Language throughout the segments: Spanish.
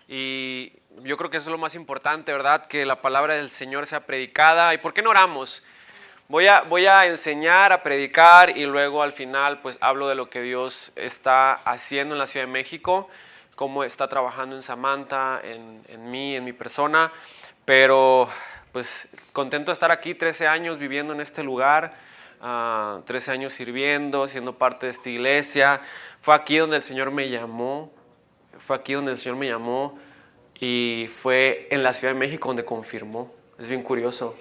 Y yo creo que eso es lo más importante, ¿verdad? Que la palabra del Señor sea predicada. ¿Y por qué no oramos? Voy a enseñar, a predicar y luego al final pues hablo de lo que Dios está haciendo en la Ciudad de México, cómo está trabajando en Samantha, en mí, en mi persona. Pero pues contento de estar aquí, 13 años viviendo en este lugar, 13 años sirviendo, siendo parte de esta iglesia. Fue aquí donde el Señor me llamó, y fue en la Ciudad de México donde confirmó. Es bien curioso.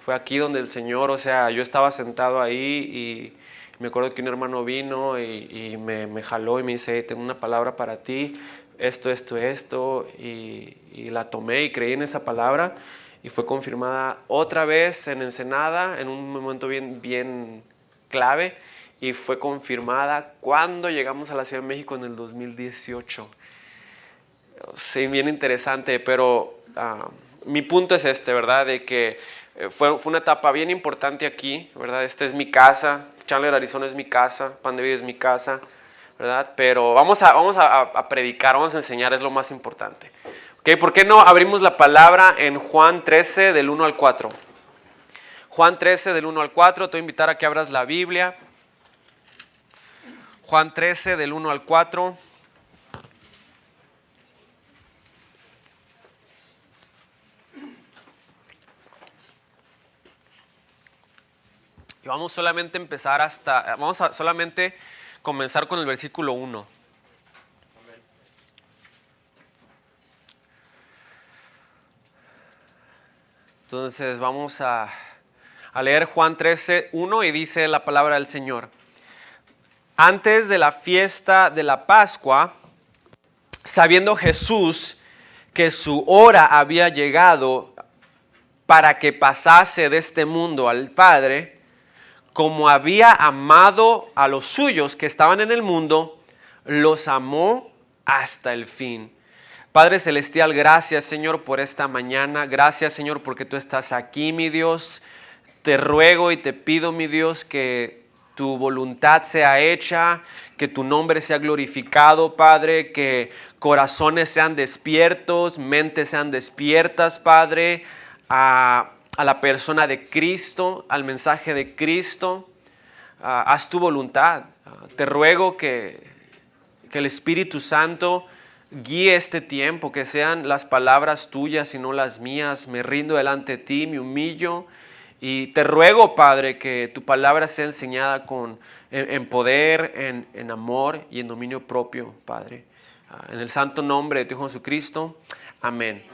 Fue aquí donde el Señor, o sea, yo estaba sentado ahí y me acuerdo que un hermano vino y me jaló y me dice: tengo una palabra para ti, esto, y la tomé y creí en esa palabra y fue confirmada otra vez en Ensenada, en un momento bien clave, y fue confirmada cuando llegamos a la Ciudad de México en el 2018. Sí, bien interesante, pero mi punto es este, ¿verdad? De que fue una etapa bien importante aquí, ¿verdad? Esta es mi casa, Chandler, Arizona es mi casa, Pan de Vida es mi casa, ¿verdad? Pero vamos a predicar, vamos a enseñar, es lo más importante. ¿Okay? ¿Por qué no abrimos la palabra en Juan 13 del 1 al 4? Juan 13 del 1 al 4, te voy a invitar a que abras la Biblia. Juan 13 del 1 al 4. Y vamos solamente a empezar solamente comenzar con el versículo 1. Entonces vamos a leer Juan 13, 1 y dice la palabra del Señor. Antes de la fiesta de la Pascua, sabiendo Jesús que su hora había llegado para que pasase de este mundo al Padre, como había amado a los suyos que estaban en el mundo, los amó hasta el fin. Padre Celestial, gracias, Señor, por esta mañana. Gracias, Señor, porque tú estás aquí, mi Dios. Te ruego y te pido, mi Dios, que tu voluntad sea hecha, que tu nombre sea glorificado, Padre, que corazones sean despiertos, mentes sean despiertas, Padre, a la persona de Cristo, al mensaje de Cristo. Haz tu voluntad. Te ruego que el Espíritu Santo guíe este tiempo, que sean las palabras tuyas y no las mías. Me rindo delante de ti, me humillo. Y te ruego, Padre, que tu palabra sea enseñada en poder, en amor y en dominio propio, Padre. En el santo nombre de tu Hijo Jesucristo. Amén.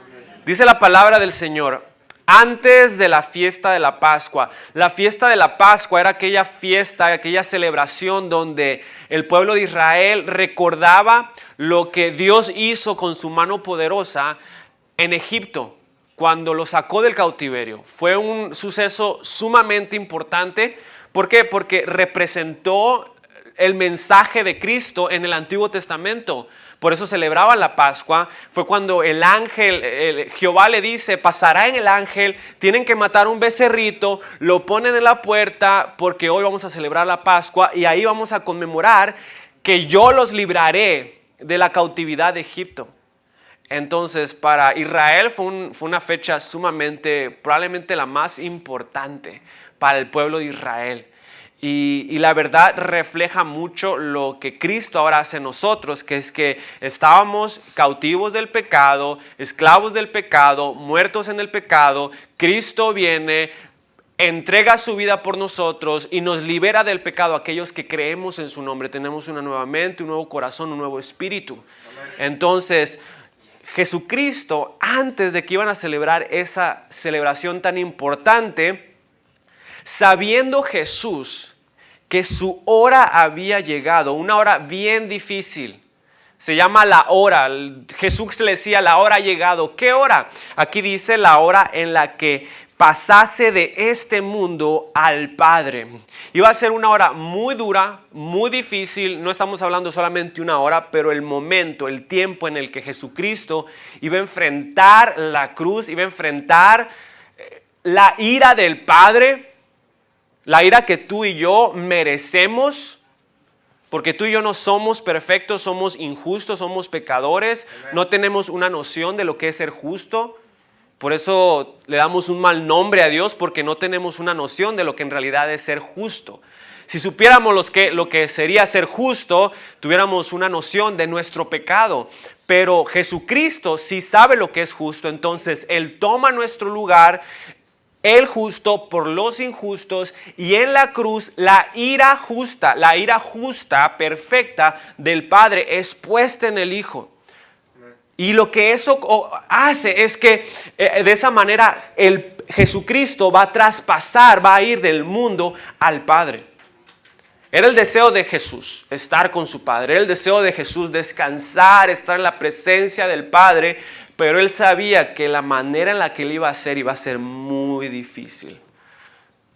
Dice la palabra del Señor: antes de la fiesta de la Pascua. La fiesta de la Pascua era aquella fiesta, aquella celebración donde el pueblo de Israel recordaba lo que Dios hizo con su mano poderosa en Egipto, cuando lo sacó del cautiverio. Fue un suceso sumamente importante. ¿Por qué? Porque representó el mensaje de Cristo en el Antiguo Testamento. Por eso celebraban la Pascua. Fue cuando el ángel, Jehová le dice: pasará en el ángel, tienen que matar un becerrito, lo ponen en la puerta porque hoy vamos a celebrar la Pascua y ahí vamos a conmemorar que yo los libraré de la cautividad de Egipto. Entonces, para Israel fue una fecha sumamente, probablemente la más importante para el pueblo de Israel. Y la verdad refleja mucho lo que Cristo ahora hace en nosotros, que es que estábamos cautivos del pecado, esclavos del pecado, muertos en el pecado. Cristo viene, entrega su vida por nosotros y nos libera del pecado. Aquellos que creemos en su nombre, tenemos una nueva mente, un nuevo corazón, un nuevo espíritu. Entonces, Jesucristo, antes de que iban a celebrar esa celebración tan importante, sabiendo Jesús que su hora había llegado, una hora bien difícil, se llama la hora. Jesús le decía: la hora ha llegado. ¿Qué hora? Aquí dice la hora en la que pasase de este mundo al Padre. Iba a ser una hora muy dura, muy difícil. No estamos hablando solamente una hora, pero el momento, el tiempo en el que Jesucristo iba a enfrentar la cruz, iba a enfrentar la ira del Padre, la ira que tú y yo merecemos Porque tú y yo no somos perfectos, somos injustos, somos pecadores, no tenemos una noción de lo que es ser justo. Por eso le damos un mal nombre a Dios, porque no tenemos una noción de lo que en realidad es ser justo. Si supiéramos lo que sería ser justo, tuviéramos una noción de nuestro pecado. Pero Jesucristo sí sabe lo que es justo, entonces Él toma nuestro lugar, el justo por los injustos, y en la cruz la ira justa, perfecta del Padre es puesta en el Hijo. Y lo que eso hace es que de esa manera Jesucristo va a traspasar, va a ir del mundo al Padre. Era el deseo de Jesús estar con su Padre, era el deseo de Jesús descansar, estar en la presencia del Padre, pero Él sabía que la manera en la que Él iba a hacer iba a ser muy difícil,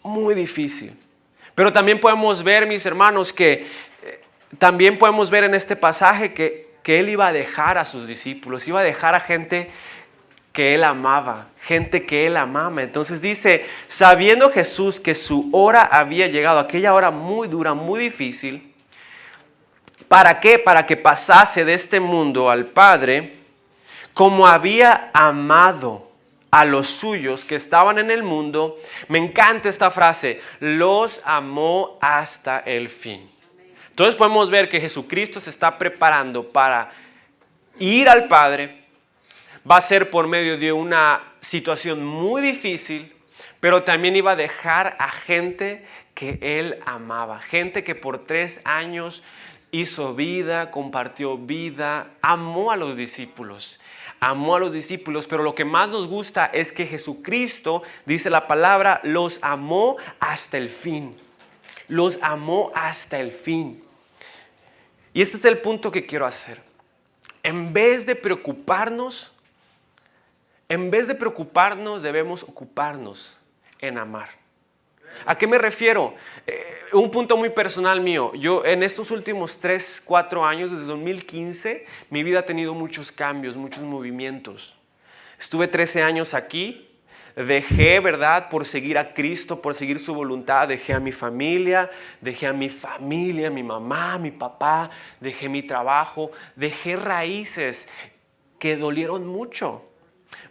muy difícil. Pero también podemos ver, mis hermanos, también podemos ver en este pasaje que Él iba a dejar a sus discípulos, iba a dejar a gente que Él amaba, gente que Él amaba. Entonces dice, sabiendo Jesús que su hora había llegado, aquella hora muy dura, muy difícil, ¿para qué? Para que pasase de este mundo al Padre, como había amado a los suyos que estaban en el mundo. Me encanta esta frase, los amó hasta el fin. Entonces podemos ver que Jesucristo se está preparando para ir al Padre. Va a ser por medio de una situación muy difícil, pero también iba a dejar a gente que Él amaba. Gente que por 3 años hizo vida, compartió vida, amó a los discípulos. Amó a los discípulos, pero lo que más nos gusta es que Jesucristo, dice la palabra, los amó hasta el fin. Los amó hasta el fin. Y este es el punto que quiero hacer. En vez de preocuparnos, debemos ocuparnos en amar. ¿A qué me refiero? Un punto muy personal mío. Yo en estos últimos 3, 4 años, desde 2015, mi vida ha tenido muchos cambios, muchos movimientos. Estuve 13 años aquí. Dejé, ¿verdad? Por seguir a Cristo, por seguir su voluntad, dejé a mi familia, mi mamá, mi papá, dejé mi trabajo, dejé raíces que dolieron mucho.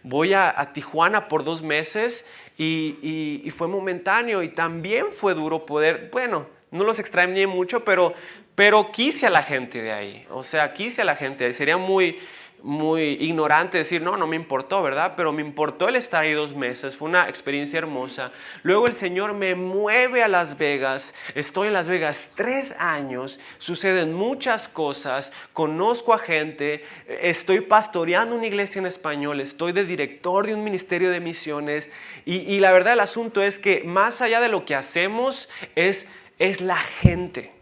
Voy a Tijuana por 2 meses y fue momentáneo y también fue duro poder, bueno, no los extrañé mucho, pero quise a la gente de ahí. O sea, quise a la gente de ahí. Sería muy ignorante decir, no me importó, ¿verdad? Pero me importó el estar ahí 2 meses, fue una experiencia hermosa. Luego el Señor me mueve a Las Vegas, estoy en Las Vegas 3 años, suceden muchas cosas, conozco a gente, estoy pastoreando una iglesia en español, estoy de director de un ministerio de misiones y la verdad el asunto es que más allá de lo que hacemos es la gente.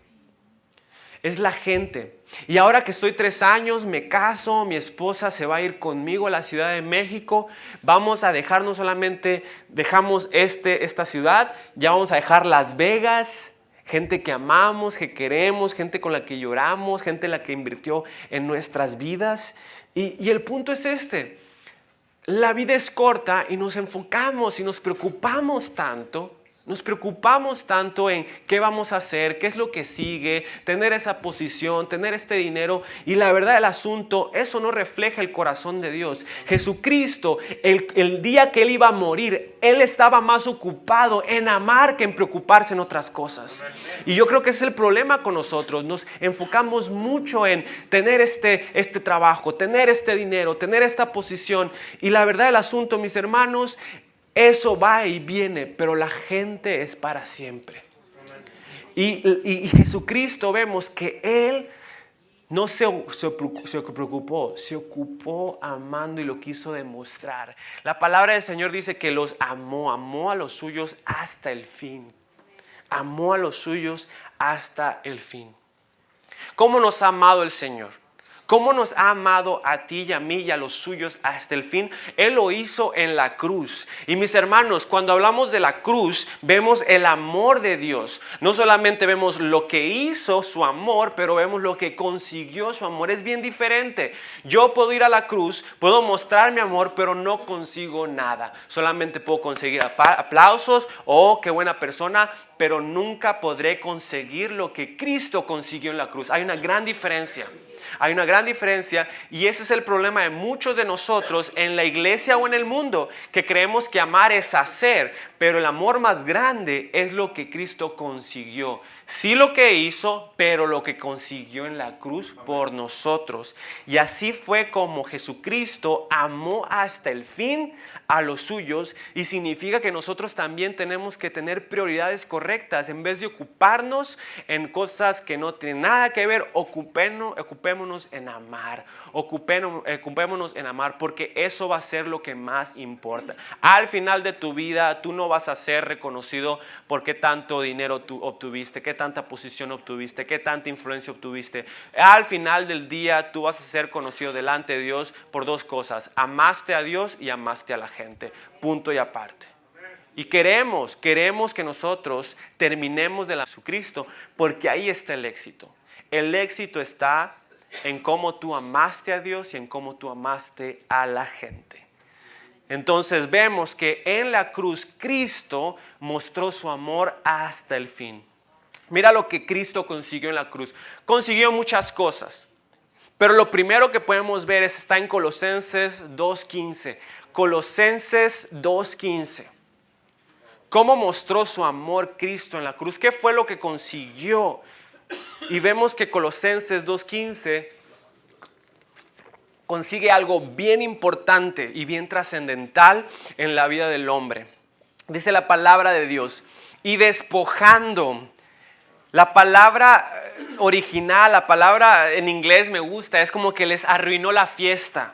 Es la gente. Y ahora que estoy 3 años, me caso, mi esposa se va a ir conmigo a la Ciudad de México. Vamos a dejar, no solamente dejamos esta ciudad, ya vamos a dejar Las Vegas. Gente que amamos, que queremos, gente con la que lloramos, gente la que invirtió en nuestras vidas. Y el punto es este. La vida es corta y nos enfocamos y nos preocupamos tanto. Nos preocupamos tanto en qué vamos a hacer, qué es lo que sigue, tener esa posición, tener este dinero. Y la verdad del asunto, eso no refleja el corazón de Dios. Jesucristo, el día que Él iba a morir, Él estaba más ocupado en amar que en preocuparse en otras cosas. Y yo creo que ese es el problema con nosotros. Nos enfocamos mucho en tener este trabajo, tener este dinero, tener esta posición. Y la verdad del asunto, mis hermanos, eso va y viene, pero la gente es para siempre. Y Jesucristo vemos que Él no se preocupó, se ocupó amando y lo quiso demostrar. La palabra del Señor dice que los amó a los suyos hasta el fin. Amó a los suyos hasta el fin. ¿Cómo nos ha amado el Señor? ¿Cómo nos ha amado a ti y a mí y a los suyos hasta el fin? Él lo hizo en la cruz. Y mis hermanos, cuando hablamos de la cruz, vemos el amor de Dios. No solamente vemos lo que hizo su amor, pero vemos lo que consiguió su amor. Es bien diferente. Yo puedo ir a la cruz, puedo mostrar mi amor, pero no consigo nada. Solamente puedo conseguir aplausos, oh, qué buena persona, pero nunca podré conseguir lo que Cristo consiguió en la cruz. Hay una gran diferencia. Hay una gran diferencia y ese es el problema de muchos de nosotros en la iglesia o en el mundo, que creemos que amar es hacer, pero el amor más grande es lo que Cristo consiguió. Sí lo que hizo, pero lo que consiguió en la cruz por nosotros. Y así fue como Jesucristo amó hasta el fin a los suyos, y significa que nosotros también tenemos que tener prioridades correctas. En vez de ocuparnos en cosas que no tienen nada que ver, ocupémonos en amar. Ocupémonos en amar, porque eso va a ser lo que más importa. Al final de tu vida tú no vas a ser reconocido por qué tanto dinero tú obtuviste, qué tanta posición obtuviste, qué tanta influencia obtuviste. Al final del día tú vas a ser conocido delante de Dios por dos cosas: amaste a Dios y amaste a la gente, punto y aparte. Y queremos que nosotros terminemos de la Jesucristo, porque ahí está el éxito. El éxito está en cómo tú amaste a Dios y en cómo tú amaste a la gente. Entonces vemos que en la cruz Cristo mostró su amor hasta el fin. Mira lo que Cristo consiguió en la cruz. Consiguió muchas cosas, pero lo primero que podemos ver está en Colosenses 2:15. Colosenses 2:15. ¿Cómo mostró su amor Cristo en la cruz? ¿Qué fue lo que consiguió? Y vemos que Colosenses 2:15 consigue algo bien importante y bien trascendental en la vida del hombre. Dice la palabra de Dios: y despojando. La palabra original, la palabra en inglés me gusta, es como que les arruinó la fiesta.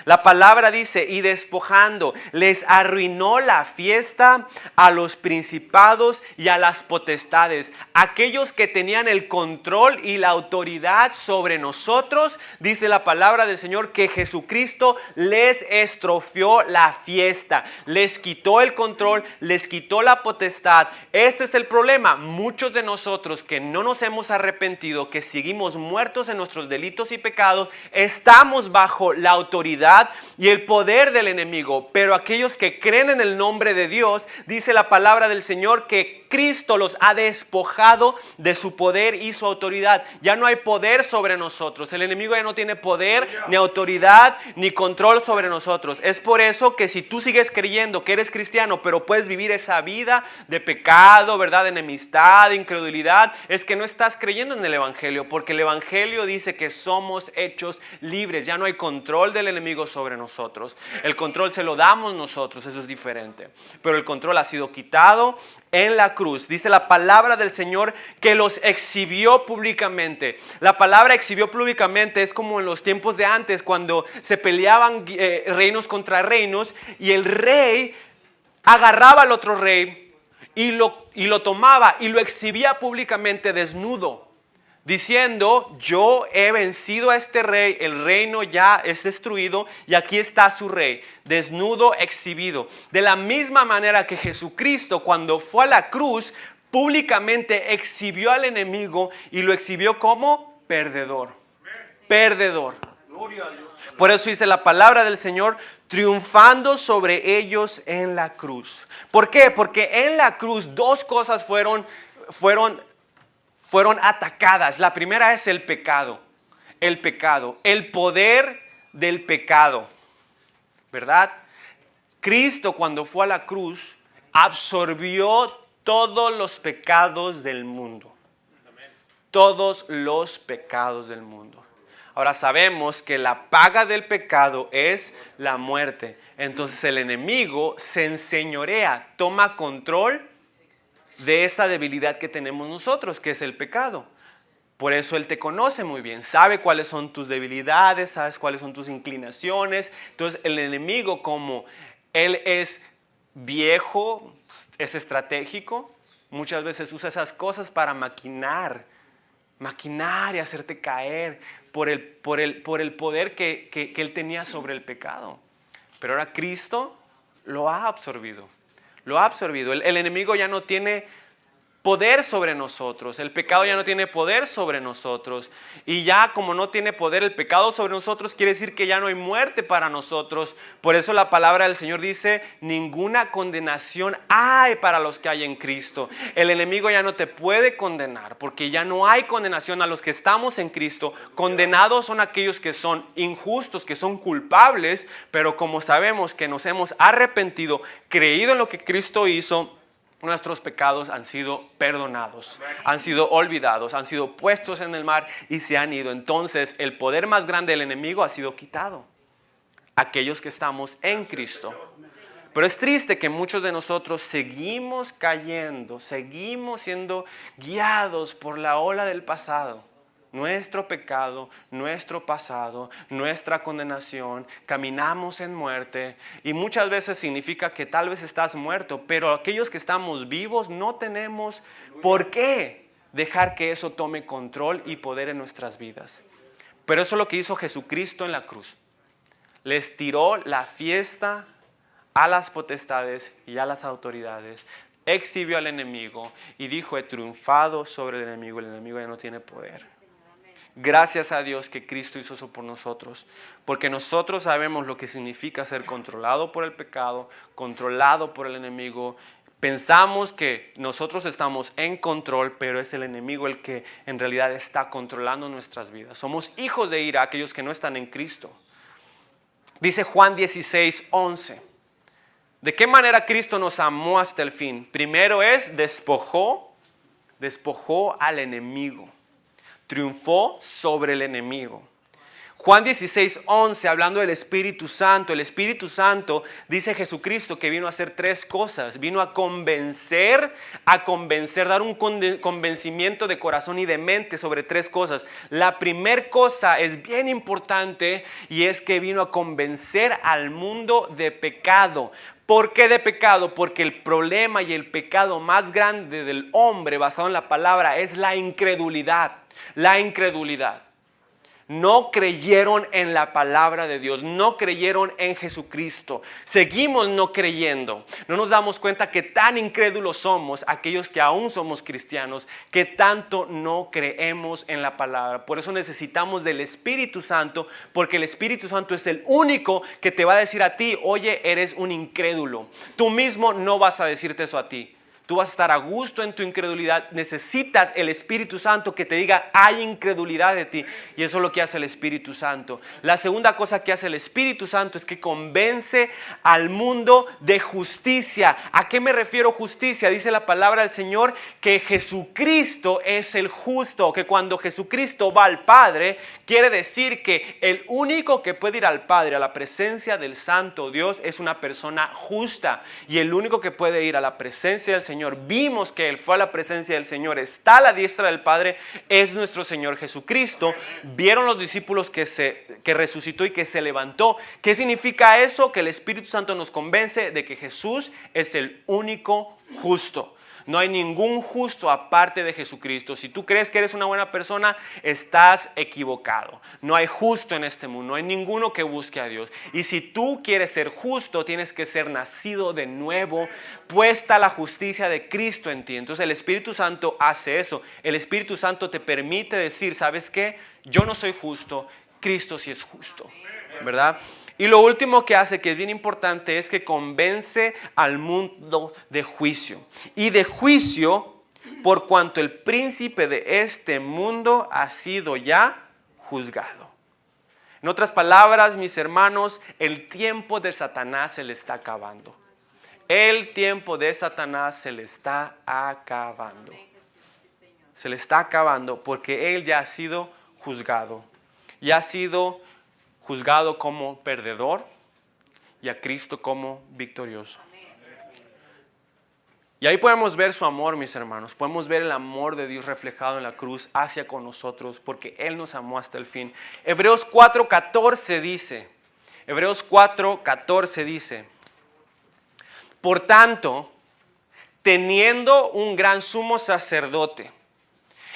La palabra dice: y despojando, les arruinó la fiesta a los principados y a las potestades. Aquellos que tenían el control y la autoridad sobre nosotros, dice la palabra del Señor, que Jesucristo les estropeó la fiesta. Les quitó el control, les quitó la potestad. Este es el problema. Muchos de nosotros que no nos hemos arrepentido, que seguimos muertos en nuestros delitos y pecados, estamos bajo la autoridad y el poder del enemigo. Pero aquellos que creen en el nombre de Dios, dice la palabra del Señor que Cristo los ha despojado de su poder y su autoridad. Ya no hay poder sobre nosotros. El enemigo ya no tiene poder, ni autoridad, ni control sobre nosotros. Es por eso que si tú sigues creyendo que eres cristiano, pero puedes vivir esa vida de pecado, ¿verdad?, de enemistad, de incredulidad, es que no estás creyendo en el evangelio, porque el evangelio dice que somos hechos libres. Ya no hay control del enemigo sobre nosotros. El control se lo damos nosotros, eso es diferente. Pero el control ha sido quitado en la cruz. Dice la palabra del Señor que los exhibió públicamente. La palabra exhibió públicamente es como en los tiempos de antes, cuando se peleaban reinos contra reinos, y el rey agarraba al otro rey y lo tomaba y lo exhibía públicamente desnudo, diciendo: yo he vencido a este rey, el reino ya es destruido y aquí está su rey, desnudo, exhibido. De la misma manera que Jesucristo, cuando fue a la cruz, públicamente exhibió al enemigo y lo exhibió como perdedor. Perdedor. Por eso dice la palabra del Señor: triunfando sobre ellos en la cruz. ¿Por qué? Porque en la cruz dos cosas fueron atacadas. La primera es el pecado, el poder del pecado, ¿verdad? Cristo, cuando fue a la cruz, absorbió todos los pecados del mundo. Todos los pecados del mundo. Ahora sabemos que la paga del pecado es la muerte. Entonces el enemigo se enseñorea, toma control de esa debilidad que tenemos nosotros, que es el pecado. Por eso Él te conoce muy bien, sabe cuáles son tus debilidades, sabes cuáles son tus inclinaciones. Entonces el enemigo, como Él es viejo, es estratégico, muchas veces usa esas cosas para maquinar y hacerte caer. por el poder que él tenía sobre el pecado. Pero ahora Cristo lo ha absorbido. Lo ha absorbido. El enemigo ya no tiene poder sobre nosotros. El pecado ya no tiene poder sobre nosotros. Y ya como no tiene poder el pecado sobre nosotros, quiere decir que ya no hay muerte para nosotros. Por eso la palabra del Señor dice, ninguna condenación hay para los que hay en Cristo. El enemigo ya no te puede condenar, porque ya no hay condenación a los que estamos en Cristo. Condenados son aquellos que son injustos, que son culpables, pero como sabemos que nos hemos arrepentido, creído en lo que Cristo hizo, nuestros pecados han sido perdonados, han sido olvidados, han sido puestos en el mar y se han ido. Entonces el poder más grande del enemigo ha sido quitado. Aquellos que estamos en Cristo. Pero es triste que muchos de nosotros seguimos cayendo, seguimos siendo guiados por la ola del pasado. Nuestro pecado, nuestro pasado, nuestra condenación, caminamos en muerte y muchas veces significa que tal vez estás muerto, pero aquellos que estamos vivos no tenemos por qué dejar que eso tome control y poder en nuestras vidas. Pero eso es lo que hizo Jesucristo en la cruz. Les tiró la fiesta a las potestades y a las autoridades, exhibió al enemigo y dijo: he triunfado sobre el enemigo ya no tiene poder. Gracias a Dios que Cristo hizo eso por nosotros, porque nosotros sabemos lo que significa ser controlado por el pecado, controlado por el enemigo. Pensamos que nosotros estamos en control, pero es el enemigo el que en realidad está controlando nuestras vidas. Somos hijos de ira, aquellos que no están en Cristo. Dice Juan 16:11. ¿De qué manera Cristo nos amó hasta el fin? Primero despojó al enemigo. Triunfó sobre el enemigo. Juan 16:11, hablando del Espíritu Santo. El Espíritu Santo, dice Jesucristo, que vino a hacer tres cosas. Vino a convencer, dar un convencimiento de corazón y de mente sobre tres cosas. La primera cosa es bien importante y es que vino a convencer al mundo de pecado. ¿Por qué de pecado? Porque el problema y el pecado más grande del hombre, basado en la palabra, es la incredulidad. La incredulidad. No creyeron en la palabra de Dios, no creyeron en Jesucristo. Seguimos no creyendo. No nos damos cuenta que tan incrédulos somos, aquellos que aún somos cristianos, que tanto no creemos en la palabra. Por eso necesitamos del Espíritu Santo, porque el Espíritu Santo es el único que te va a decir a ti: oye, eres un incrédulo. Tú mismo no vas a decirte eso a ti. Tú vas a estar a gusto en tu incredulidad. Necesitas el Espíritu Santo que te diga: hay incredulidad de ti. Y eso es lo que hace el Espíritu Santo. La segunda cosa que hace el Espíritu Santo es que convence al mundo de justicia. ¿A qué me refiero justicia? Dice la palabra del Señor que Jesucristo es el justo. Que cuando Jesucristo va al Padre, quiere decir que el único que puede ir al Padre, a la presencia del Santo Dios, es una persona justa. Y el único que puede ir a la presencia del Señor, vimos que Él fue a la presencia del Señor, está a la diestra del Padre, es nuestro Señor Jesucristo. Vieron los discípulos que resucitó y que se levantó. ¿Qué significa eso? Que el Espíritu Santo nos convence de que Jesús es el único justo. No hay ningún justo aparte de Jesucristo. Si tú crees que eres una buena persona, estás equivocado. No hay justo en este mundo, no hay ninguno que busque a Dios. Y si tú quieres ser justo, tienes que ser nacido de nuevo, puesta la justicia de Cristo en ti. Entonces el Espíritu Santo hace eso. El Espíritu Santo te permite decir: ¿sabes qué? Yo no soy justo, Cristo sí es justo, ¿verdad? Y lo último que hace, que es bien importante, es que convence al mundo de juicio. Y de juicio, por cuanto el príncipe de este mundo ha sido ya juzgado. En otras palabras, mis hermanos, el tiempo de Satanás se le está acabando. El tiempo de Satanás se le está acabando. Se le está acabando porque él ya ha sido juzgado. Ya ha sido juzgado como perdedor y a Cristo como victorioso. Y ahí podemos ver su amor, mis hermanos. Podemos ver el amor de Dios reflejado en la cruz hacia con nosotros, porque Él nos amó hasta el fin. Hebreos 4:14 dice, por tanto, teniendo un gran sumo sacerdote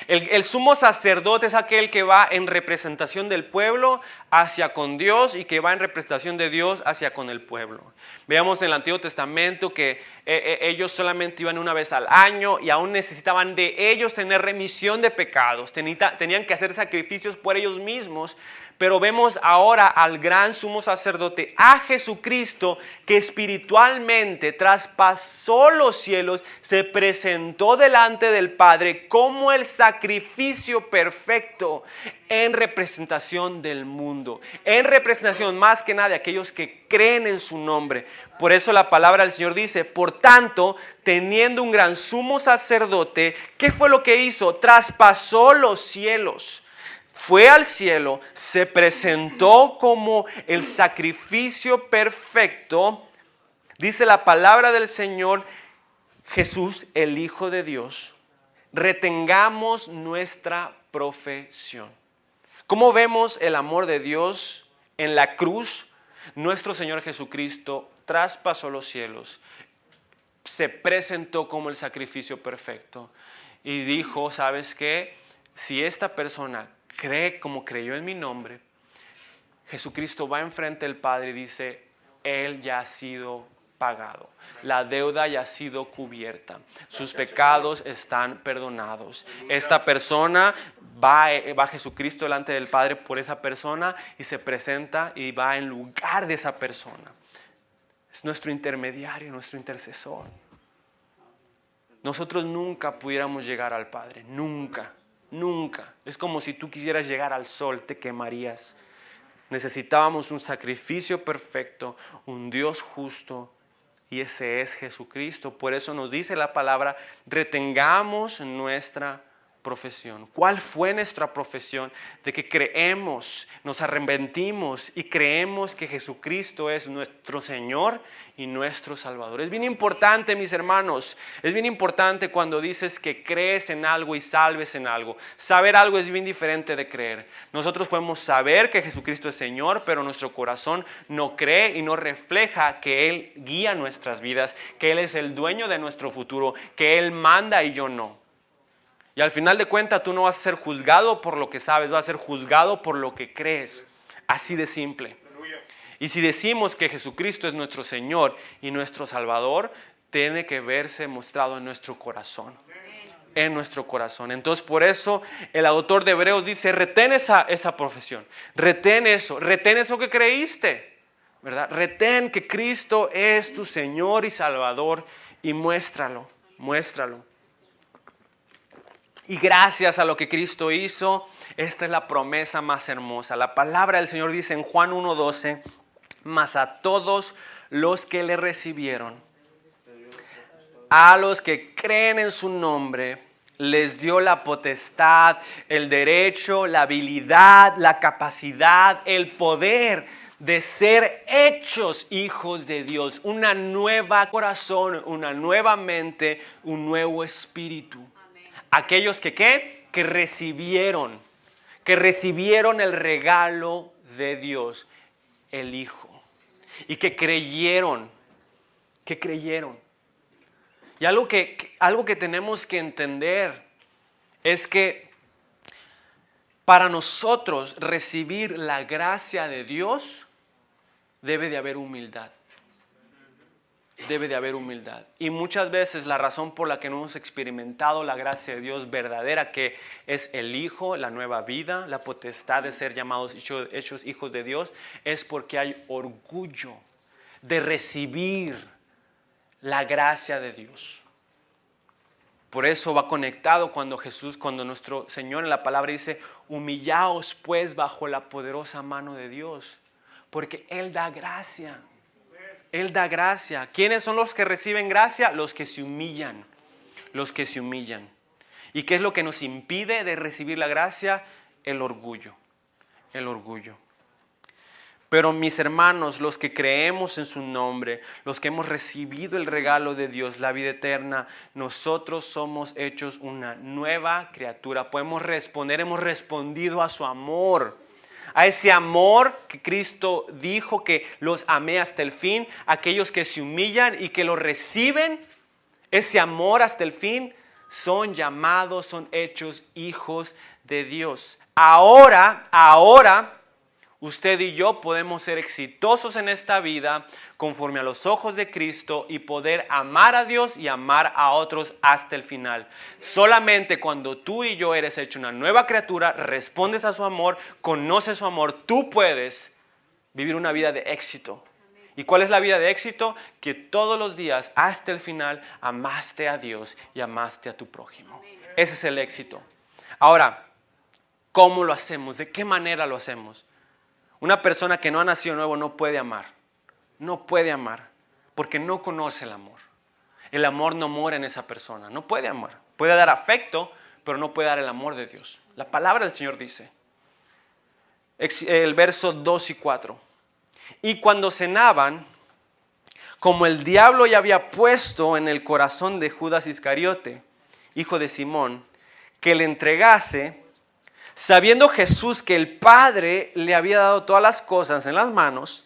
El sumo sacerdote es aquel que va en representación del pueblo hacia con Dios y que va en representación de Dios hacia con el pueblo. Veamos en el Antiguo Testamento que ellos solamente iban una vez al año y aún necesitaban de ellos tener remisión de pecados. Tenían que hacer sacrificios por ellos mismos. Pero vemos ahora al gran sumo sacerdote, a Jesucristo, que espiritualmente traspasó los cielos, se presentó delante del Padre como el sacrificio perfecto en representación del mundo, en representación más que nada de aquellos que creen en su nombre. Por eso la palabra del Señor dice, por tanto, teniendo un gran sumo sacerdote, ¿qué fue lo que hizo? Traspasó los cielos. Fue al cielo, se presentó como el sacrificio perfecto. Dice la palabra del Señor, Jesús, el Hijo de Dios. Retengamos nuestra profesión. ¿Cómo vemos el amor de Dios en la cruz? Nuestro Señor Jesucristo traspasó los cielos, se presentó como el sacrificio perfecto y dijo, ¿sabes qué? Si esta persona cree como creyó en mi nombre, Jesucristo va enfrente del Padre y dice, Él ya ha sido pagado, la deuda ya ha sido cubierta, sus pecados están perdonados. Esta persona va Jesucristo delante del Padre por esa persona y se presenta y va en lugar de esa persona. Es nuestro intermediario, nuestro intercesor. Nosotros nunca pudiéramos llegar al Padre, nunca. Nunca. Es como si tú quisieras llegar al sol, te quemarías. Necesitábamos un sacrificio perfecto, un Dios justo, y ese es Jesucristo. Por eso nos dice la palabra, retengamos nuestra profesión. ¿Cuál fue nuestra profesión? De que creemos, nos arrepentimos y creemos que Jesucristo es nuestro Señor y nuestro Salvador. Es bien importante, mis hermanos, es bien importante cuando dices que crees en algo y salves en algo. Saber algo es bien diferente de creer. Nosotros podemos saber que Jesucristo es Señor, pero nuestro corazón no cree y no refleja que Él guía nuestras vidas, que Él es el dueño de nuestro futuro, que Él manda y yo no. Y al final de cuentas tú no vas a ser juzgado por lo que sabes, vas a ser juzgado por lo que crees. Así de simple. Y si decimos que Jesucristo es nuestro Señor y nuestro Salvador, tiene que verse mostrado en nuestro corazón. En nuestro corazón. Entonces por eso el autor de Hebreos dice, retén esa profesión. Retén eso que creíste. ¿Verdad? Retén que Cristo es tu Señor y Salvador y muéstralo. Y gracias a lo que Cristo hizo, esta es la promesa más hermosa. La palabra del Señor dice en Juan 1:12, mas a todos los que le recibieron, a los que creen en su nombre, les dio la potestad, el derecho, la habilidad, la capacidad, el poder de ser hechos hijos de Dios. Una nueva corazón, una nueva mente, un nuevo espíritu. Aquellos que ¿qué? Que recibieron el regalo de Dios, el Hijo. Y que creyeron. Y algo que tenemos que entender es que para nosotros recibir la gracia de Dios debe de haber humildad. Debe de haber humildad. Y muchas veces la razón por la que no hemos experimentado la gracia de Dios verdadera, que es el Hijo, la nueva vida, la potestad de ser llamados hechos hijos de Dios, es porque hay orgullo de recibir la gracia de Dios. Por eso va conectado cuando nuestro Señor en la palabra dice, humillaos pues bajo la poderosa mano de Dios, porque Él da gracia. Él da gracia. ¿Quiénes son los que reciben gracia? Los que se humillan. ¿Y qué es lo que nos impide de recibir la gracia? El orgullo. Pero mis hermanos, los que creemos en su nombre, los que hemos recibido el regalo de Dios, la vida eterna, nosotros somos hechos una nueva criatura. Podemos responder, hemos respondido a su amor. A ese amor que Cristo dijo que los amé hasta el fin, aquellos que se humillan y que lo reciben, ese amor hasta el fin son llamados, son hechos hijos de Dios. Ahora, usted y yo podemos ser exitosos en esta vida conforme a los ojos de Cristo y poder amar a Dios y amar a otros hasta el final. Solamente cuando tú y yo eres hecho una nueva criatura, respondes a su amor, conoces su amor, tú puedes vivir una vida de éxito. ¿Y cuál es la vida de éxito? Que todos los días hasta el final amaste a Dios y amaste a tu prójimo. Ese es el éxito. Ahora, ¿cómo lo hacemos? ¿De qué manera lo hacemos? Una persona que no ha nacido nuevo no puede amar. No puede amar porque no conoce el amor. El amor no mora en esa persona. No puede amar. Puede dar afecto, pero no puede dar el amor de Dios. La palabra del Señor dice, el verso 2 y 4. Y cuando cenaban, como el diablo ya había puesto en el corazón de Judas Iscariote, hijo de Simón, que le entregase, sabiendo Jesús que el Padre le había dado todas las cosas en las manos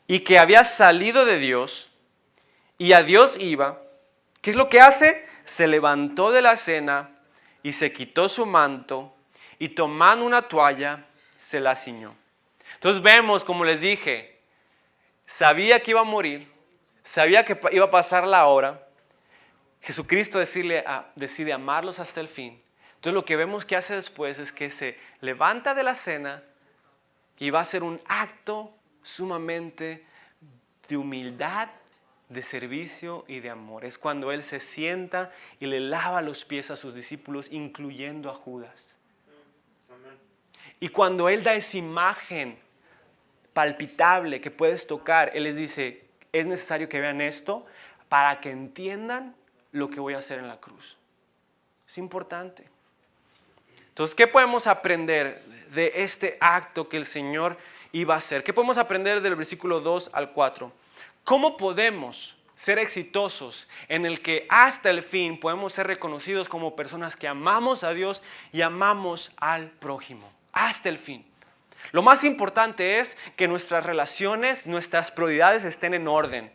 y que había salido de Dios y a Dios iba, ¿qué es lo que hace? Se levantó de la cena y se quitó su manto y tomando una toalla se la ciñó. Entonces vemos, como les dije, sabía que iba a morir, sabía que iba a pasar la hora. Jesucristo decide amarlos hasta el fin. Entonces lo que vemos que hace después es que se levanta de la cena y va a hacer un acto sumamente de humildad, de servicio y de amor. Es cuando Él se sienta y le lava los pies a sus discípulos, incluyendo a Judas. Y cuando Él da esa imagen palpitable que puedes tocar, Él les dice, es necesario que vean esto para que entiendan lo que voy a hacer en la cruz. Es importante. Entonces, ¿qué podemos aprender de este acto que el Señor iba a hacer? ¿Qué podemos aprender del versículo 2 al 4? ¿Cómo podemos ser exitosos en el que hasta el fin podemos ser reconocidos como personas que amamos a Dios y amamos al prójimo? Hasta el fin. Lo más importante es que nuestras relaciones, nuestras prioridades estén en orden.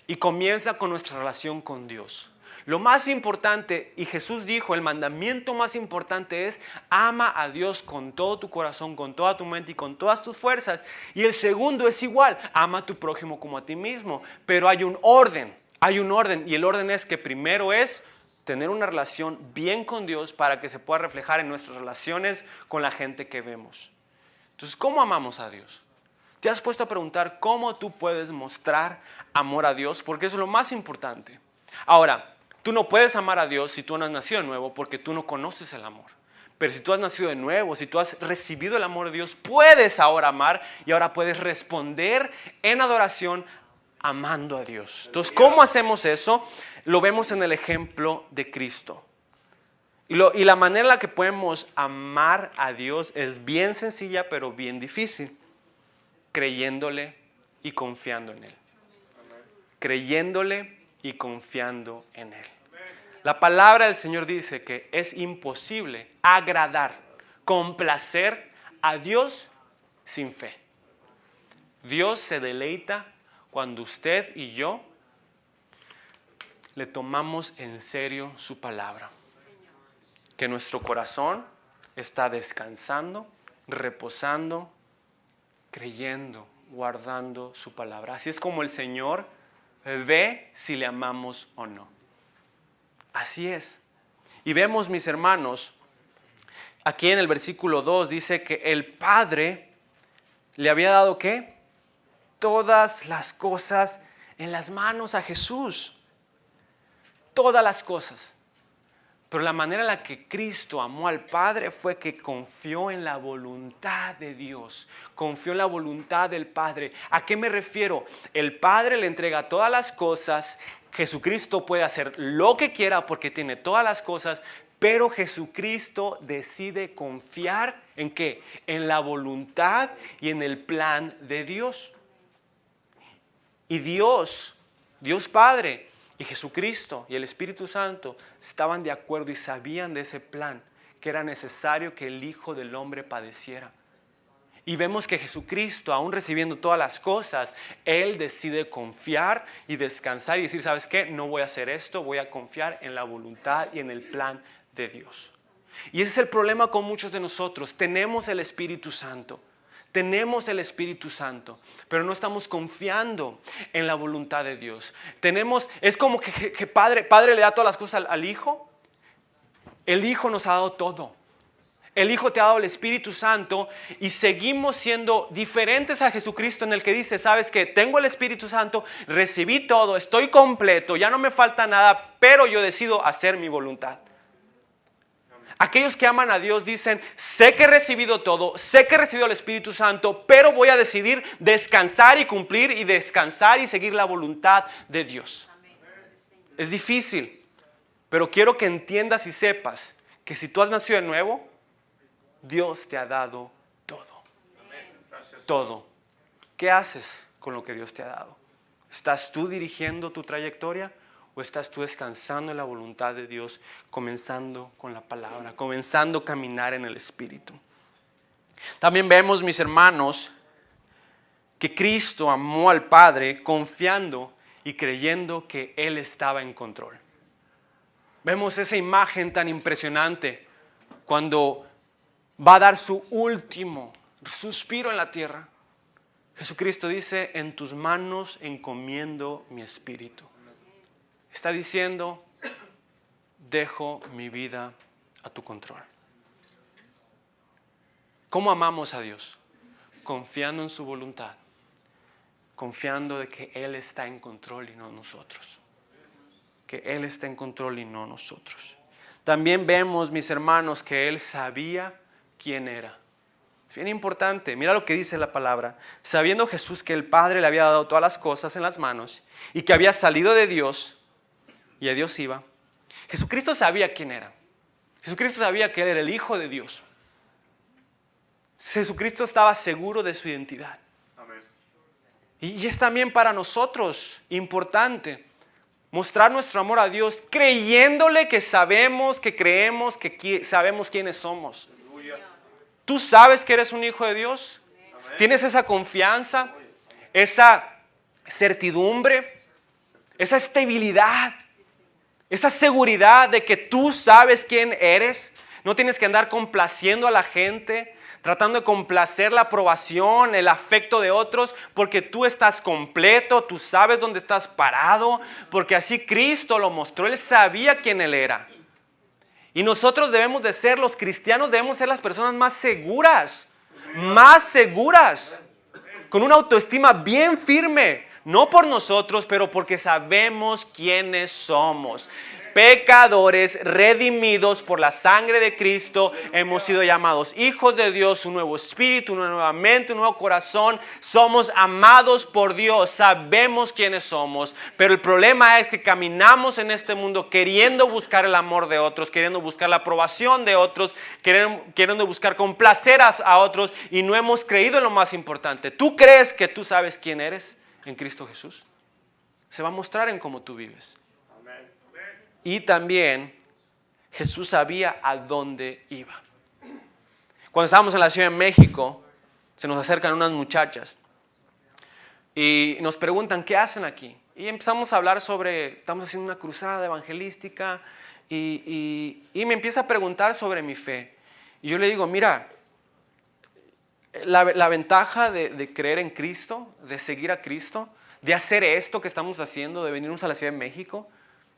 Y comienza con nuestra relación con Dios. Lo más importante, y Jesús dijo, el mandamiento más importante es ama a Dios con todo tu corazón, con toda tu mente y con todas tus fuerzas. Y el segundo es igual, ama a tu prójimo como a ti mismo. Pero hay un orden, y el orden es que primero es tener una relación bien con Dios para que se pueda reflejar en nuestras relaciones con la gente que vemos. Entonces, ¿cómo amamos a Dios? ¿Te has puesto a preguntar cómo tú puedes mostrar amor a Dios? Porque eso es lo más importante. Ahora, tú no puedes amar a Dios si tú no has nacido de nuevo porque tú no conoces el amor. Pero si tú has nacido de nuevo, si tú has recibido el amor de Dios, puedes ahora amar y ahora puedes responder en adoración amando a Dios. Entonces, ¿cómo hacemos eso? Lo vemos en el ejemplo de Cristo. Y la manera en la que podemos amar a Dios es bien sencilla, pero bien difícil. Creyéndole y confiando en Él. Creyéndole y confiando en Él. La palabra del Señor dice que es imposible agradar, complacer a Dios sin fe. Dios se deleita cuando usted y yo le tomamos en serio su palabra. Que nuestro corazón está descansando, reposando, creyendo, guardando su palabra. Así es como el Señor ve si le amamos o no. Así es. Y vemos, mis hermanos, aquí en el versículo 2 dice que el Padre le había dado ¿qué? Todas las cosas en las manos a Jesús. Todas las cosas. Pero la manera en la que Cristo amó al Padre fue que confió en la voluntad de Dios, confió en la voluntad del Padre. ¿A qué me refiero? El Padre le entrega todas las cosas, Jesucristo puede hacer lo que quiera porque tiene todas las cosas, pero Jesucristo decide confiar ¿en qué? En la voluntad y en el plan de Dios. Y Dios Padre y Jesucristo y el Espíritu Santo estaban de acuerdo y sabían de ese plan, que era necesario que el Hijo del Hombre padeciera. Y vemos que Jesucristo, aún recibiendo todas las cosas, Él decide confiar y descansar y decir, ¿sabes qué? No voy a hacer esto, voy a confiar en la voluntad y en el plan de Dios. Y ese es el problema con muchos de nosotros. Tenemos el Espíritu Santo. Tenemos el Espíritu Santo, pero no estamos confiando en la voluntad de Dios. Es como que padre le da todas las cosas al Hijo. El Hijo nos ha dado todo. El Hijo te ha dado el Espíritu Santo y seguimos siendo diferentes a Jesucristo, en el que dice, sabes que tengo el Espíritu Santo, recibí todo, estoy completo, ya no me falta nada, pero yo decido hacer mi voluntad. Aquellos que aman a Dios dicen, sé que he recibido todo, sé que he recibido el Espíritu Santo, pero voy a decidir descansar y cumplir y descansar y seguir la voluntad de Dios. Es difícil, pero quiero que entiendas y sepas que si tú has nacido de nuevo, Dios te ha dado todo. Todo. ¿Qué haces con lo que Dios te ha dado? ¿Estás tú dirigiendo tu trayectoria o estás tú descansando en la voluntad de Dios, comenzando con la palabra, comenzando a caminar en el Espíritu? También vemos, mis hermanos, que Cristo amó al Padre confiando y creyendo que Él estaba en control. Vemos esa imagen tan impresionante cuando va a dar su último suspiro en la tierra. Jesucristo dice, en tus manos encomiendo mi espíritu. Está diciendo, dejo mi vida a tu control. ¿Cómo amamos a Dios? Confiando en su voluntad, confiando de que Él está en control y no nosotros. Que Él está en control y no nosotros. También vemos, mis hermanos, que Él sabía quién era. Es bien importante, mira lo que dice la palabra. Sabiendo Jesús que el Padre le había dado todas las cosas en las manos y que había salido de Dios y a Dios iba, Jesucristo sabía quién era. Jesucristo sabía que Él era el Hijo de Dios. Jesucristo estaba seguro de su identidad. Amén. Y es también para nosotros importante mostrar nuestro amor a Dios creyéndole que sabemos, que creemos, que sabemos quiénes somos. ¿Tú sabes que eres un hijo de Dios? ¿Tienes esa confianza, esa certidumbre, esa estabilidad, esa seguridad de que tú sabes quién eres? No tienes que andar complaciendo a la gente, tratando de complacer la aprobación, el afecto de otros, porque tú estás completo, tú sabes dónde estás parado, porque así Cristo lo mostró, Él sabía quién Él era. Y nosotros debemos de ser, los cristianos debemos ser las personas más seguras, con una autoestima bien firme, no por nosotros, pero porque sabemos quiénes somos. Pecadores redimidos por la sangre de Cristo, hemos sido llamados hijos de Dios, un nuevo espíritu, una nueva mente, un nuevo corazón. Somos amados por Dios, sabemos quiénes somos, pero el problema es que caminamos en este mundo queriendo buscar el amor de otros, queriendo buscar la aprobación de otros, queriendo buscar complacer a otros y no hemos creído en lo más importante. ¿Tú crees que tú sabes quién eres en Cristo Jesús? Se va a mostrar en cómo tú vives. Y también Jesús sabía a dónde iba. Cuando estábamos en la Ciudad de México, se nos acercan unas muchachas y nos preguntan, ¿qué hacen aquí? Y empezamos a hablar sobre, estamos haciendo una cruzada evangelística y me empieza a preguntar sobre mi fe. Y yo le digo, mira, la ventaja de creer en Cristo, de seguir a Cristo, de hacer esto que estamos haciendo, de venirnos a la Ciudad de México,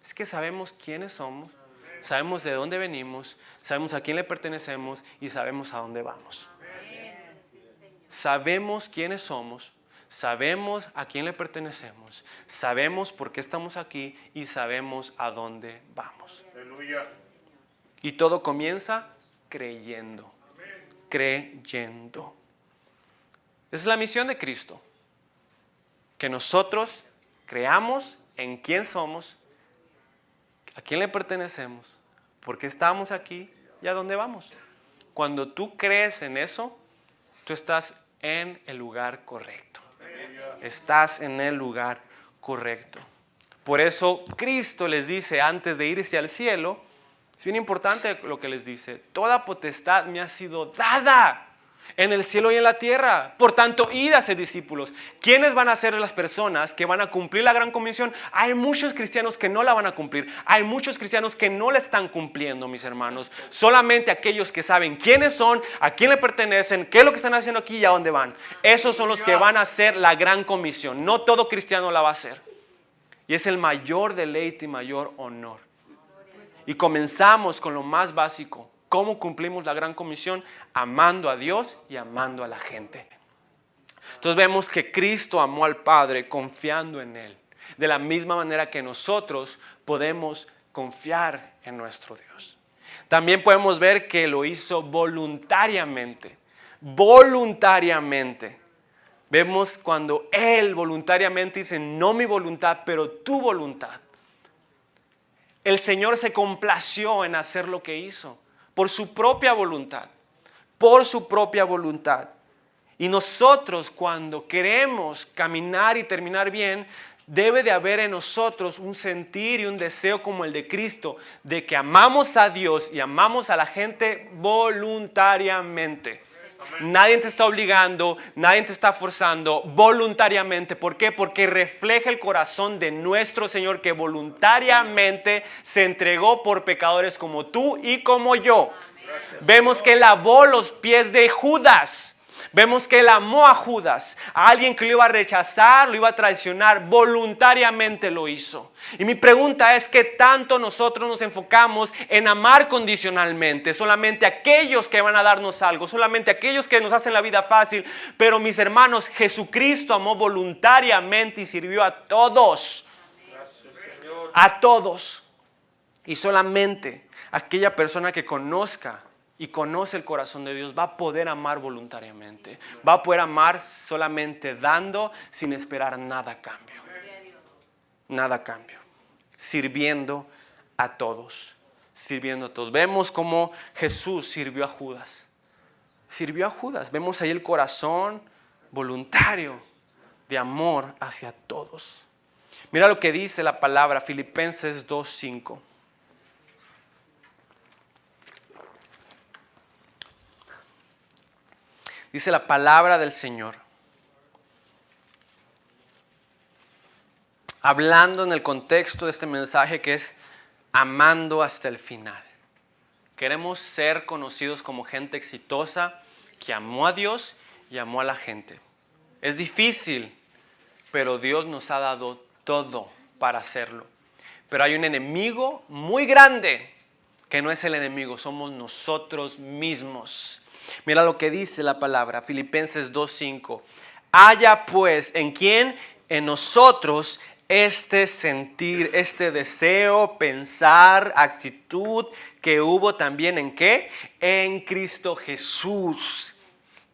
es que sabemos quiénes somos, sabemos de dónde venimos, sabemos a quién le pertenecemos y sabemos a dónde vamos. Sabemos quiénes somos, sabemos a quién le pertenecemos, sabemos por qué estamos aquí y sabemos a dónde vamos. Y todo comienza creyendo. Creyendo. Esa es la misión de Cristo. Que nosotros creamos en quién somos, a quién le pertenecemos, por qué estamos aquí y a dónde vamos. Cuando tú crees en eso, tú estás en el lugar correcto. Estás en el lugar correcto. Por eso Cristo les dice antes de irse al cielo, es bien importante lo que les dice, toda potestad me ha sido dada en el cielo y en la tierra. Por tanto, id a ser discípulos. ¿Quiénes van a ser las personas que van a cumplir la gran comisión? Hay muchos cristianos que no la van a cumplir. Hay muchos cristianos que no la están cumpliendo, mis hermanos. Solamente aquellos que saben quiénes son, a quién le pertenecen, qué es lo que están haciendo aquí y a dónde van. Esos son los que van a hacer la gran comisión. No todo cristiano la va a hacer. Y es el mayor deleite y mayor honor. Y comenzamos con lo más básico. ¿Cómo cumplimos la gran comisión? Amando a Dios y amando a la gente. Entonces vemos que Cristo amó al Padre confiando en Él. De la misma manera que nosotros podemos confiar en nuestro Dios. También podemos ver que lo hizo voluntariamente. Voluntariamente. Vemos cuando Él voluntariamente dice, no mi voluntad, pero tu voluntad. El Señor se complació en hacer lo que hizo. Por su propia voluntad, por su propia voluntad. Y nosotros cuando queremos caminar y terminar bien, debe de haber en nosotros un sentir y un deseo como el de Cristo, de que amamos a Dios y amamos a la gente voluntariamente. Nadie te está obligando, nadie te está forzando, voluntariamente. ¿Por qué? Porque refleja el corazón de nuestro Señor que voluntariamente se entregó por pecadores como tú y como yo. Vemos que lavó los pies de Judas. Vemos que él amó a Judas, a alguien que lo iba a rechazar, lo iba a traicionar, voluntariamente lo hizo. Y mi pregunta es, ¿qué tanto nosotros nos enfocamos en amar condicionalmente? Solamente aquellos que van a darnos algo, solamente aquellos que nos hacen la vida fácil. Pero mis hermanos, Jesucristo amó voluntariamente y sirvió a todos. A todos. Y solamente aquella persona que conozca y conoce el corazón de Dios va a poder amar voluntariamente. Va a poder amar solamente dando sin esperar nada a cambio. Nada a cambio. Sirviendo a todos. Sirviendo a todos. Vemos cómo Jesús sirvió a Judas. Sirvió a Judas. Vemos ahí el corazón voluntario de amor hacia todos. Mira lo que dice la palabra, Filipenses 2:5. Dice la palabra del Señor, hablando en el contexto de este mensaje que es amando hasta el final. Queremos ser conocidos como gente exitosa que amó a Dios y amó a la gente. Es difícil, pero Dios nos ha dado todo para hacerlo. Pero hay un enemigo muy grande que no es el enemigo, somos nosotros mismos. Mira lo que dice la palabra, Filipenses 2:5. Haya pues, ¿en quién? En nosotros este sentir, este deseo, pensar, actitud que hubo también ¿en qué? En Cristo Jesús,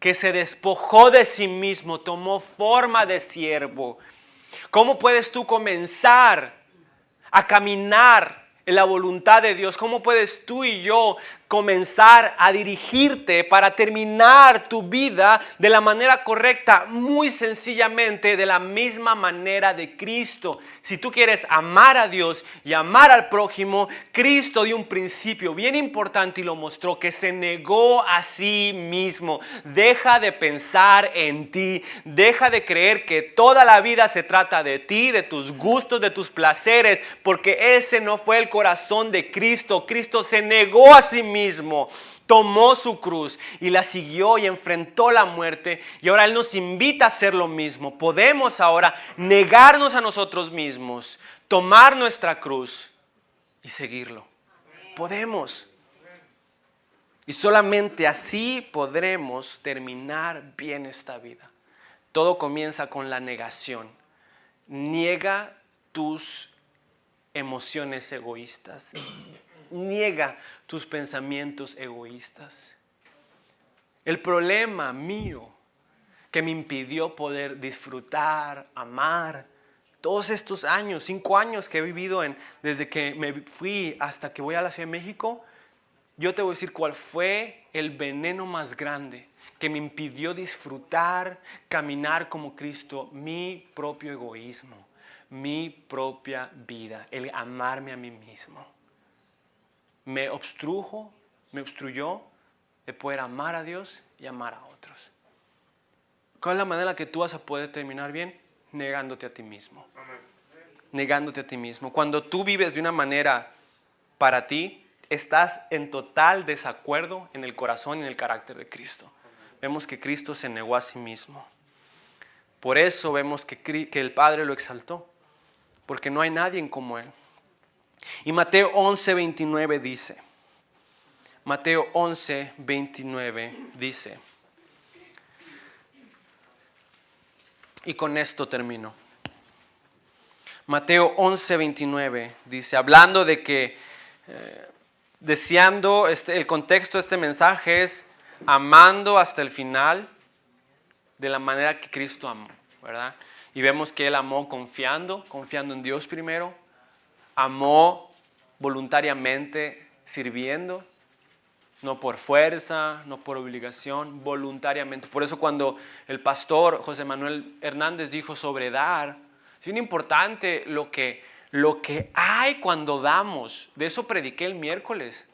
que se despojó de sí mismo, tomó forma de siervo. ¿Cómo puedes tú comenzar a caminar en la voluntad de Dios? ¿Cómo puedes tú y yo comenzar a dirigirte para terminar tu vida de la manera correcta? Muy sencillamente de la misma manera de Cristo. Si tú quieres amar a Dios y amar al prójimo, Cristo dio un principio bien importante y lo mostró, que se negó a sí mismo. Deja de pensar en ti, deja de creer que toda la vida se trata de ti, de tus gustos, de tus placeres, porque ese no fue el corazón de Cristo. Cristo se negó a sí mismo, tomó su cruz y la siguió y enfrentó la muerte, y ahora Él nos invita a hacer lo mismo. Podemos ahora negarnos a nosotros mismos, tomar nuestra cruz y seguirlo. Podemos. Y solamente así podremos terminar bien esta vida. Todo comienza con la negación. Niega tus emociones egoístas. Niega tus pensamientos egoístas. El problema mío que me impidió poder disfrutar, amar, todos estos años, 5 años que he vivido desde que me fui hasta que voy a la Ciudad de México, yo te voy a decir cuál fue el veneno más grande que me impidió disfrutar, caminar como Cristo, mi propio egoísmo, mi propia vida, el amarme a mí mismo. Me obstruyó de poder amar a Dios y amar a otros. ¿Cuál es la manera en la que tú vas a poder terminar bien? Negándote a ti mismo. Negándote a ti mismo. Cuando tú vives de una manera para ti, estás en total desacuerdo en el corazón y en el carácter de Cristo. Vemos que Cristo se negó a sí mismo. Por eso vemos que el Padre lo exaltó, porque no hay nadie como Él. Y Mateo 11:29 dice, Mateo 11:29 dice, y con esto termino. Mateo 11:29 dice, hablando de que, deseando, el contexto de este mensaje es amando hasta el final de la manera que Cristo amó, ¿verdad? Y vemos que Él amó confiando en Dios primero, amó voluntariamente sirviendo, no por fuerza, no por obligación, voluntariamente. Por eso cuando el pastor José Manuel Hernández dijo sobre dar, es bien importante lo que hay cuando damos. De eso prediqué el miércoles,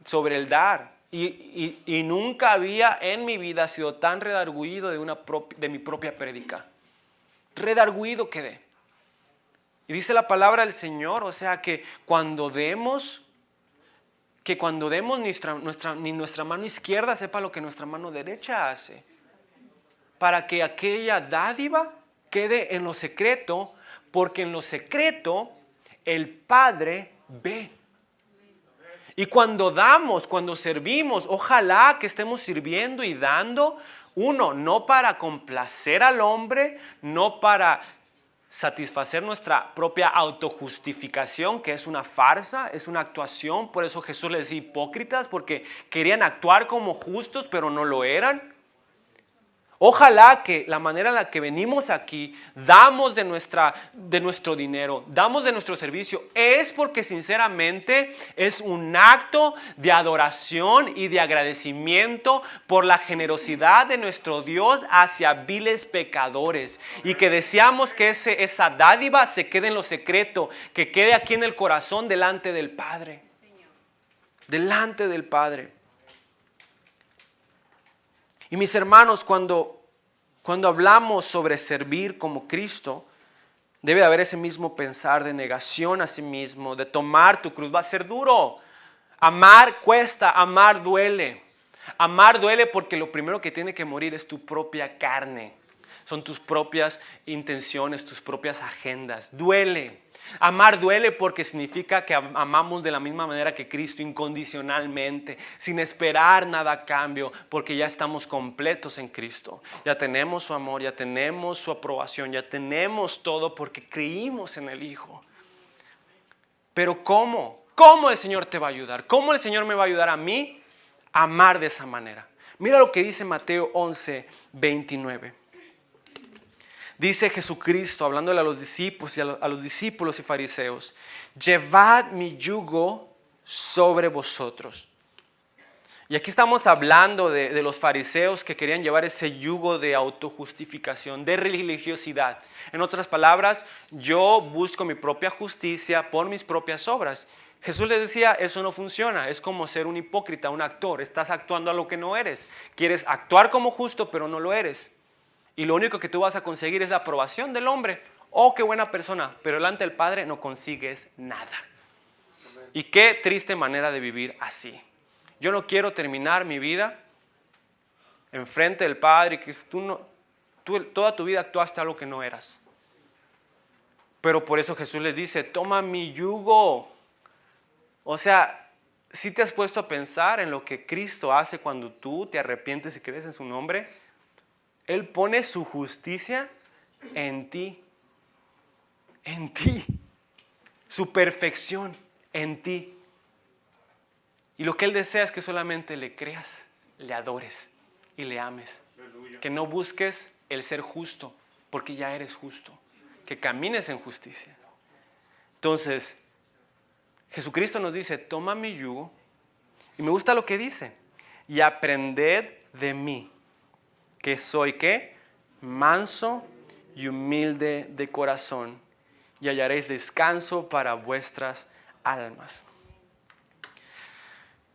sobre el dar. Y nunca había en mi vida sido tan redargüido de mi propia prédica. Redargüido quedé. Y dice la palabra del Señor, o sea que cuando demos ni nuestra mano izquierda sepa lo que nuestra mano derecha hace, para que aquella dádiva quede en lo secreto, porque en lo secreto el Padre ve. Y cuando damos, cuando servimos, ojalá que estemos sirviendo y dando, no para complacer al hombre, no para satisfacer nuestra propia autojustificación, que es una farsa, es una actuación. Por eso Jesús les decía hipócritas, porque querían actuar como justos, pero no lo eran. Ojalá que la manera en la que venimos aquí, damos de nuestro dinero, damos de nuestro servicio, es porque sinceramente es un acto de adoración y de agradecimiento por la generosidad de nuestro Dios hacia viles pecadores. Y que deseamos que esa dádiva se quede en lo secreto, que quede aquí en el corazón delante del Padre. Delante del Padre. Y mis hermanos, cuando hablamos sobre servir como Cristo, debe haber ese mismo pensar de negación a sí mismo, de tomar tu cruz. Va a ser duro. Amar cuesta, amar duele. Amar duele porque lo primero que tiene que morir es tu propia carne. Son tus propias intenciones, tus propias agendas. Duele. Amar duele porque significa que amamos de la misma manera que Cristo, incondicionalmente, sin esperar nada a cambio, porque ya estamos completos en Cristo. Ya tenemos su amor, ya tenemos su aprobación, ya tenemos todo porque creímos en el Hijo. Pero ¿cómo? ¿Cómo el Señor te va a ayudar? ¿Cómo el Señor me va a ayudar a mí a amar de esa manera? Mira lo que dice Mateo 11:29. Dice Jesucristo, hablándole a los discípulos y fariseos, llevad mi yugo sobre vosotros. Y aquí estamos hablando de los fariseos que querían llevar ese yugo de autojustificación, de religiosidad. En otras palabras, yo busco mi propia justicia por mis propias obras. Jesús les decía, eso no funciona, es como ser un hipócrita, un actor. Estás actuando a lo que no eres. Quieres actuar como justo, pero no lo eres. Y lo único que tú vas a conseguir es la aprobación del hombre. Oh, qué buena persona, pero delante del Padre no consigues nada. Y qué triste manera de vivir así. Yo no quiero terminar mi vida enfrente del Padre y que tú toda tu vida actuaste algo que no eras. Pero por eso Jesús les dice, toma mi yugo. O sea, si te has puesto a pensar en lo que Cristo hace cuando tú te arrepientes y crees en su nombre, Él pone su justicia en ti. En ti. Su perfección en ti. Y lo que Él desea es que solamente le creas, le adores y le ames. Aleluya. Que no busques el ser justo, porque ya eres justo. Que camines en justicia. Entonces, Jesucristo nos dice, toma mi yugo. Y me gusta lo que dice. Y aprended de mí, que soy, ¿qué? Manso y humilde de corazón. Y hallaréis descanso para vuestras almas.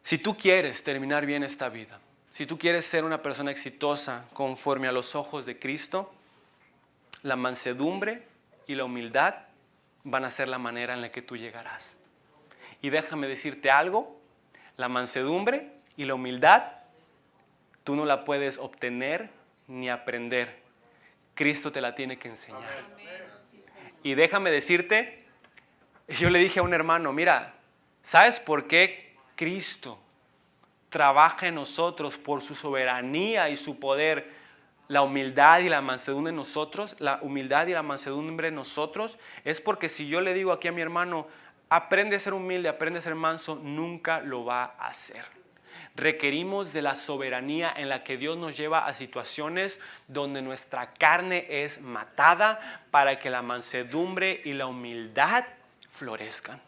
Si tú quieres terminar bien esta vida, si tú quieres ser una persona exitosa conforme a los ojos de Cristo, la mansedumbre y la humildad van a ser la manera en la que tú llegarás. Y déjame decirte algo, la mansedumbre y la humildad, tú no la puedes obtener ni aprender. Cristo te la tiene que enseñar. Y déjame decirte, yo le dije a un hermano, mira, ¿sabes por qué Cristo trabaja en nosotros por su soberanía y su poder? La humildad y la mansedumbre en nosotros, la humildad y la mansedumbre en nosotros, es porque si yo le digo aquí a mi hermano, aprende a ser humilde, aprende a ser manso, nunca lo va a hacer. Requerimos de la soberanía en la que Dios nos lleva a situaciones donde nuestra carne es matada para que la mansedumbre y la humildad florezcan.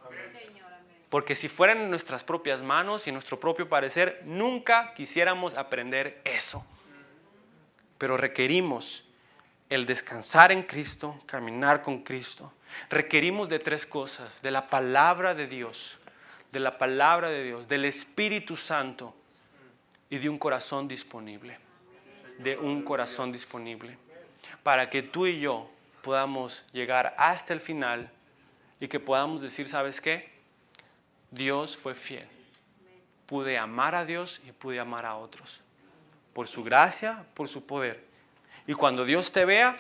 Porque si fueran en nuestras propias manos y en nuestro propio parecer, nunca quisiéramos aprender eso. Pero requerimos el descansar en Cristo, caminar con Cristo. Requerimos de 3 cosas: de la palabra de Dios, del Espíritu Santo y de un corazón disponible. De un corazón disponible. Para que tú y yo podamos llegar hasta el final y que podamos decir, ¿sabes qué? Dios fue fiel. Pude amar a Dios y pude amar a otros. Por su gracia, por su poder. Y cuando Dios te vea,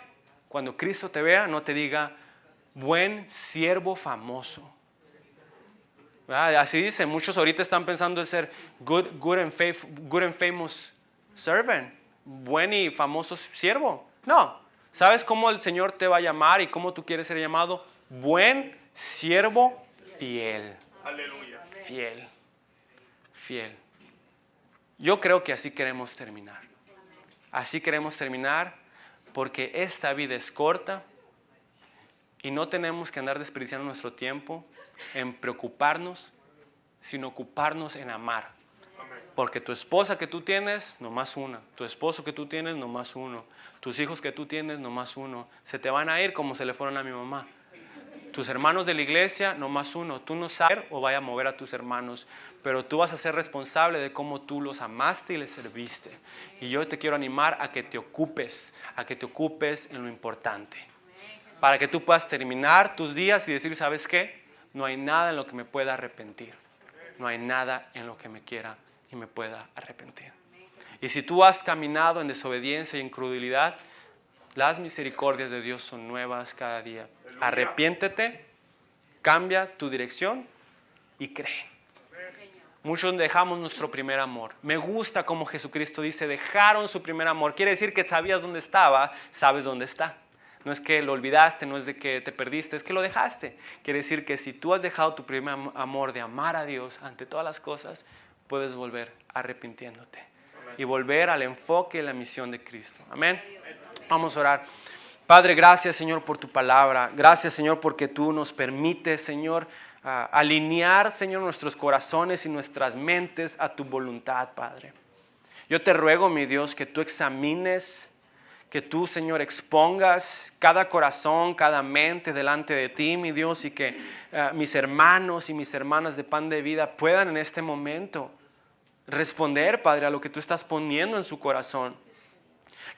cuando Cristo te vea, no te diga, buen siervo famoso. Así dice, muchos ahorita están pensando en ser good and famous servant, buen y famoso siervo. No, ¿sabes cómo el Señor te va a llamar y cómo tú quieres ser llamado? Buen siervo fiel. Aleluya. Fiel, fiel. Yo creo que así queremos terminar. Así queremos terminar porque esta vida es corta y no tenemos que andar desperdiciando nuestro tiempo en preocuparnos, sino ocuparnos en amar. Porque tu esposa que tú tienes, nomás una. Tu esposo que tú tienes, nomás uno. Tus hijos que tú tienes, nomás uno. Se te van a ir como se le fueron a mi mamá. Tus hermanos de la iglesia, nomás uno. Tú no sabes o vaya a mover a tus hermanos, pero tú vas a ser responsable de cómo tú los amaste y les serviste. Y yo te quiero animar a que te ocupes en lo importante. Para que tú puedas terminar tus días y decir, ¿sabes qué? No hay nada en lo que me pueda arrepentir. No hay nada en lo que me quiera y me pueda arrepentir. Y si tú has caminado en desobediencia e incredulidad, las misericordias de Dios son nuevas cada día. Arrepiéntete, cambia tu dirección y cree. Muchos dejamos nuestro primer amor. Me gusta como Jesucristo dice, dejaron su primer amor. Quiere decir que sabías dónde estaba, sabes dónde está. No es que lo olvidaste, no es de que te perdiste, es que lo dejaste. Quiere decir que si tú has dejado tu primer amor de amar a Dios ante todas las cosas, puedes volver arrepintiéndote. Y volver al enfoque y la misión de Cristo. Amén. Vamos a orar. Padre, gracias, Señor, por tu palabra. Gracias, Señor, porque tú nos permites, Señor, alinear, Señor, nuestros corazones y nuestras mentes a tu voluntad, Padre. Yo te ruego, mi Dios, que tú examines, que tú, Señor, expongas cada corazón, cada mente delante de ti, mi Dios, y que mis hermanos y mis hermanas de Pan de Vida puedan en este momento responder, Padre, a lo que tú estás poniendo en su corazón.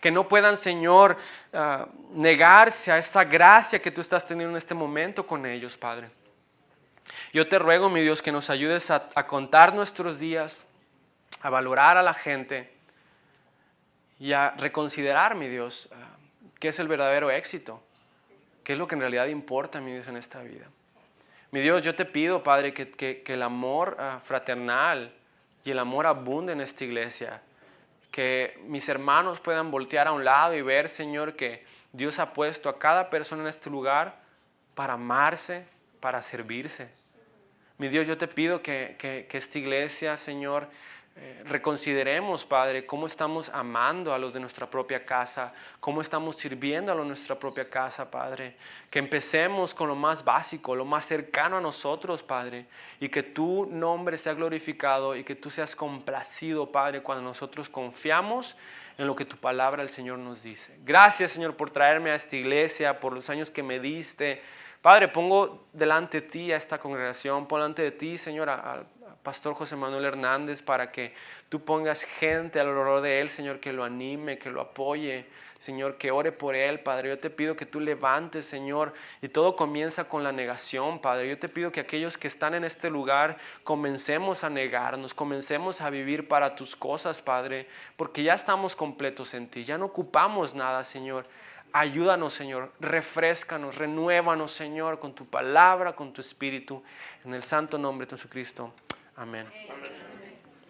Que no puedan, Señor, negarse a esa gracia que tú estás teniendo en este momento con ellos, Padre. Yo te ruego, mi Dios, que nos ayudes a contar nuestros días, a valorar a la gente y a reconsiderar, mi Dios, qué es el verdadero éxito, qué es lo que en realidad importa, mi Dios, en esta vida. Mi Dios, yo te pido, Padre, que el amor fraternal y el amor abunde en esta iglesia. Que mis hermanos puedan voltear a un lado y ver, Señor, que Dios ha puesto a cada persona en este lugar para amarse, para servirse. Mi Dios, yo te pido que esta iglesia, Señor, reconsideremos, Padre, cómo estamos amando a los de nuestra propia casa, cómo estamos sirviendo a los de nuestra propia casa, Padre. Que empecemos con lo más básico, lo más cercano a nosotros, Padre, y que tu nombre sea glorificado y que tú seas complacido, Padre, cuando nosotros confiamos en lo que tu palabra, el Señor, nos dice. Gracias, Señor, por traerme a esta iglesia, por los años que me diste. Padre, pongo delante de ti a esta congregación, pongo delante de ti, Señor, a Pastor José Manuel Hernández, para que tú pongas gente alrededor de él, Señor, que lo anime, que lo apoye, Señor, que ore por él, Padre. Yo te pido que tú levantes, Señor, y todo comienza con la negación, Padre. Yo te pido que aquellos que están en este lugar comencemos a negarnos, comencemos a vivir para tus cosas, Padre, porque ya estamos completos en ti, ya no ocupamos nada, Señor. Ayúdanos, Señor, refréscanos, renuévanos, Señor, con tu palabra, con tu espíritu, en el santo nombre de Jesucristo. Amén.